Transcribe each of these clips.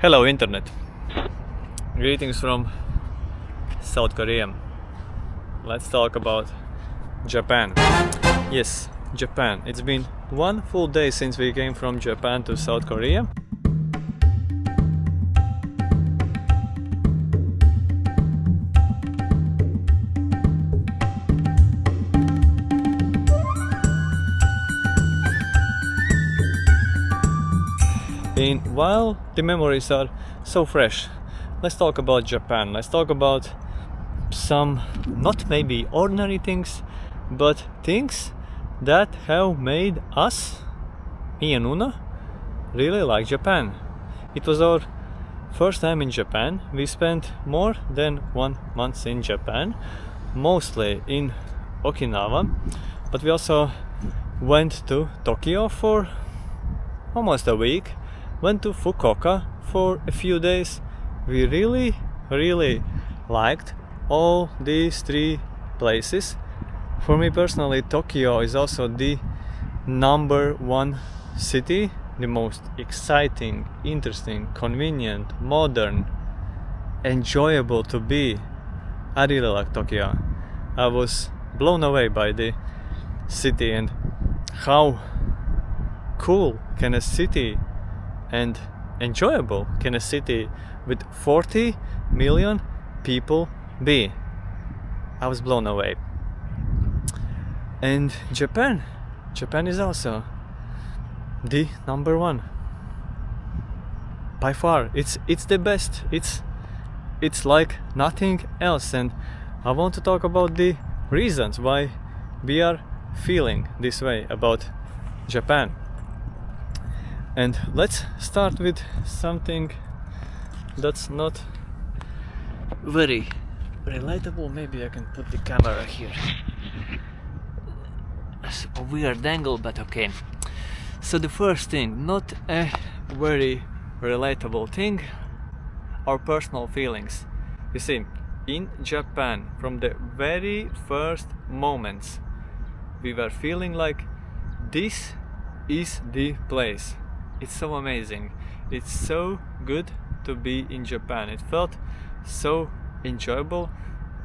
Hello Internet. Greetings from South Korea. Let's talk about Japan. Yes, Japan. It's been one full day since we came from Japan to South Korea. And while the memories are so fresh, let's talk about Japan. Let's talk about some, not maybe ordinary things, but things that have made us, me and Una, really like Japan. It was our first time in Japan. We spent more than 1 month in Japan, mostly in Okinawa, but we also went to Tokyo for almost a week, went to Fukuoka for a few days. We really liked all these three places. For me personally, Tokyo is also the number one city, the most exciting, interesting, convenient, modern, enjoyable to be. I really like Tokyo. I was blown away by the city and how cool can a city and enjoyable can a city with 40 million people be. I was blown away. And Japan is also the number one. By far, it's the best. It's like nothing else, and I want to talk about the reasons why we are feeling this way about Japan. And let's start with something that's not very relatable. Maybe I can put the camera here. It's a weird angle, but okay. So the first thing, not a very relatable thing, our personal feelings. You see, in Japan, from the very first moments, we were feeling like this is the place. It's so amazing. It's so good to be in Japan. It felt so enjoyable.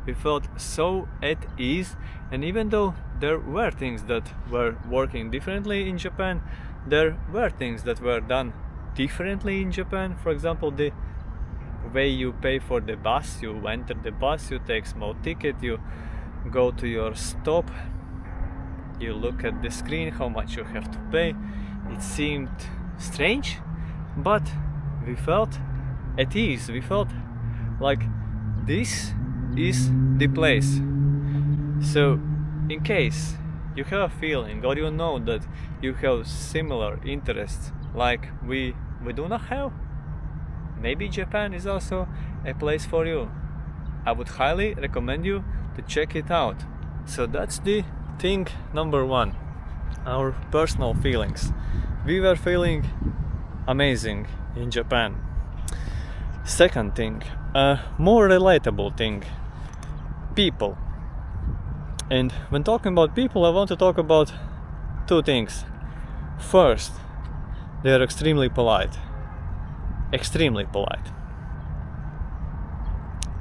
We felt so at ease. And even though there were things that were working differently in Japan, there were things that were done differently in Japan. For example, the way you pay for the bus, you enter the bus, you take small ticket, you go to your stop, you look at the screen how much you have to pay. It seemed strange, but we felt at ease. We felt like this is the place. So in case you have a feeling or you know that you have similar interests like we do not have, maybe Japan is also a place for you. I would highly recommend you to check it out. So that's the thing number one, our personal feelings. We were feeling amazing in Japan. Second thing, a more relatable thing, people. And when talking about people, I want to talk about two things. First, they are extremely polite. Extremely polite.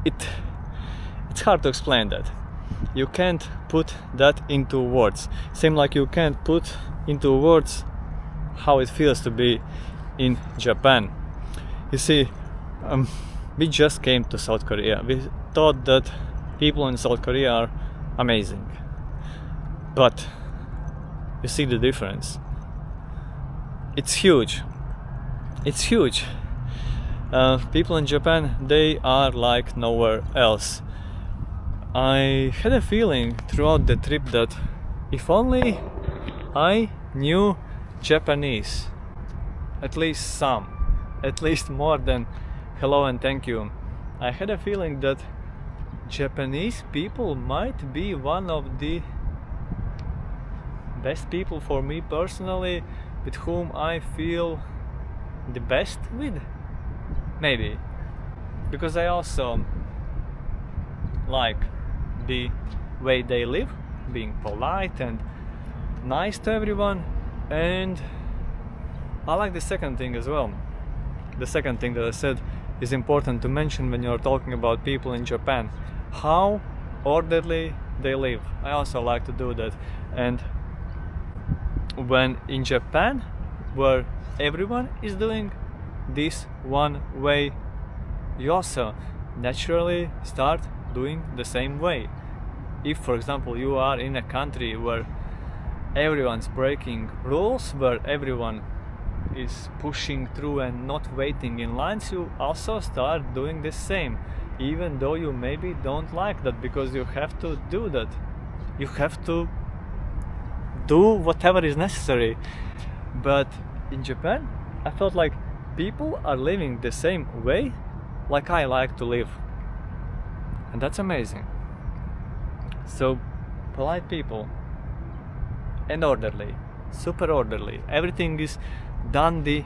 It's hard to explain that. You can't put that into words. Same like you can't put into words how it feels to be in Japan. You see, we just came to South Korea. We thought that people in South Korea are amazing, but you see the difference. It's huge. People in Japan, they are like nowhere else. I had a feeling throughout the trip that if only I knew Japanese, at least some, at least more than hello and thank you. I had a feeling that Japanese people might be one of the best people for me personally, with whom I feel the best with. Maybe because I also like the way they live, being polite and nice to everyone. And I like the second thing as well. the second thing that I said is important to mention when you're talking about people in Japan, how orderly they live. I also like to do that. And when in Japan, where everyone is doing this one way, you also naturally start doing the same way. If, for example, you are in a country where everyone's breaking rules, where everyone is pushing through and not waiting in lines, you also start doing the same, even though you maybe don't like that, because you have to do that. You have to do whatever is necessary. But in Japan, I felt like people are living the same way like I like to live, and that's amazing. So polite people and orderly, super orderly. Everything is done the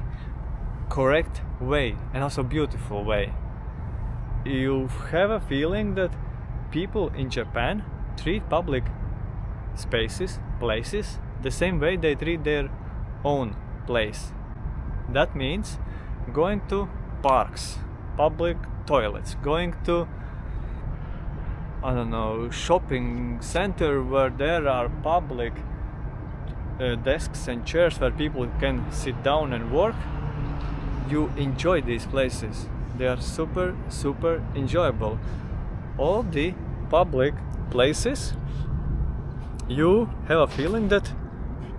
correct way and also beautiful way. You have a feeling that people in Japan treat public spaces, places, the same way they treat their own place. That means going to parks, public toilets, going to, I don't know, shopping center where there are public desks and chairs where people can sit down and work. You enjoy these places. They are super enjoyable. All the public places, you have a feeling that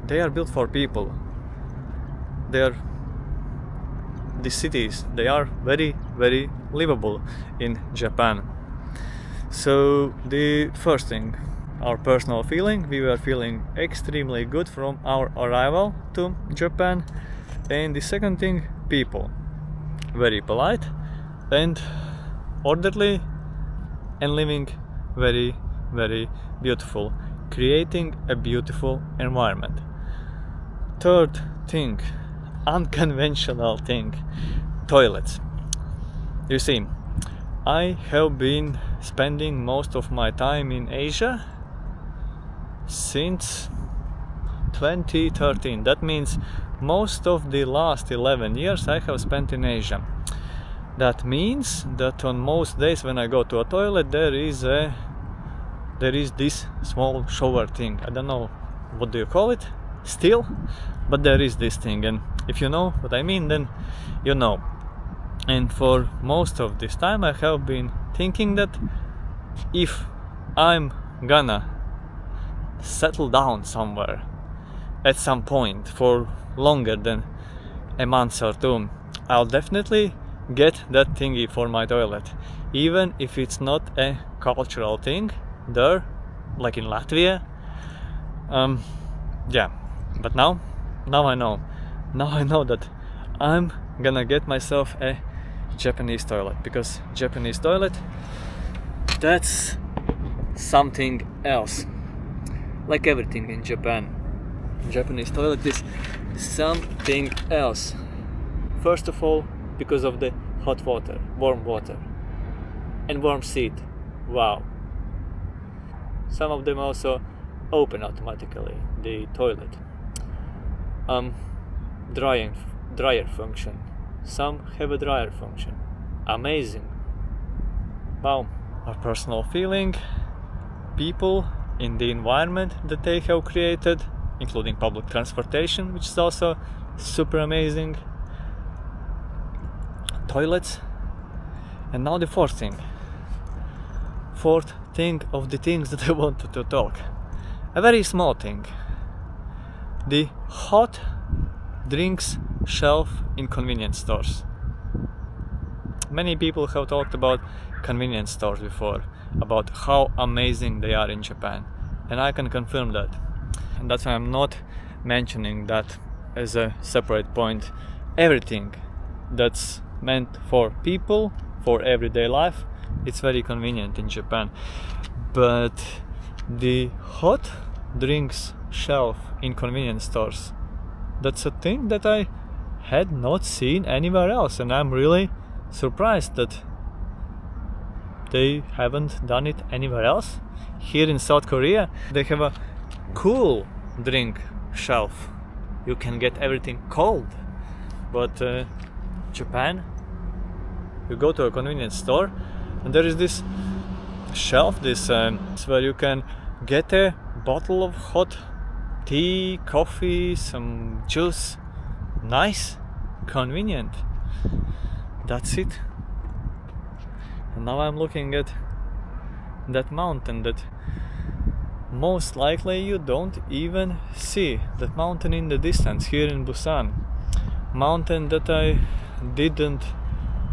they are built for people. The cities, they are very livable in Japan. So the first thing, our personal feeling, we were feeling extremely good from our arrival to Japan. And the second thing, people, very polite and orderly and living very beautiful, creating a beautiful environment. Third thing, unconventional thing, toilets. You see, I have been spending most of my time in Asia since 2013. That means most of the last 11 years I have spent in Asia. That means that on most days when I go to a toilet, there is this small shower thing. I don't know what do you call it still, but there is this thing, and if you know what I mean, then you know. And for most of this time I have been thinking that if I'm gonna settle down somewhere at some point for longer than a month or two, I'll definitely get that thingy for my toilet, even if it's not a cultural thing there, like in Latvia. But now I know that I'm gonna get myself a Japanese toilet, because Japanese toilet, that's something else. Like everything in Japan, Japanese toilet is something else. First of all, because of the hot water, warm water, and warm seat. Wow. Some of them also open automatically, the toilet. Dryer function. Some have a dryer function. Amazing. Wow. Our personal feeling, people in the environment that they have created, including public transportation, which is also super amazing, toilets, and now the fourth thing of the things that I wanted to talk. A very small thing. The hot drinks shelf in convenience stores. Many people have talked about convenience stores before, about how amazing they are in Japan, and I can confirm that. And that's why I'm not mentioning that as a separate point. Everything that's meant for people, for everyday life, it's very convenient in Japan. But the hot drinks shelf in convenience stores, that's a thing that I had not seen anywhere else, and I'm really surprised that they haven't done it anywhere else. Here in South Korea, they have a cool drink shelf. You can get everything cold, but Japan, you go to a convenience store and there is this shelf, this where you can get a bottle of hot tea, coffee, some juice. Nice, convenient. That's it. And now I'm looking at that mountain that most likely you don't even see. That mountain in the distance here in Busan. Mountain that I didn't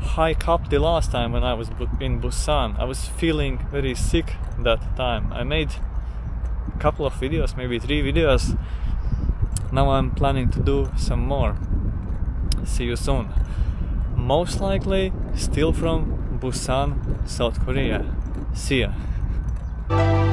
hike up the last time when I was in Busan. I was feeling very sick that time. I made a couple of videos, maybe 3 videos. Now I'm planning to do some more. See you soon. Most likely still from Busan, South Korea. See ya.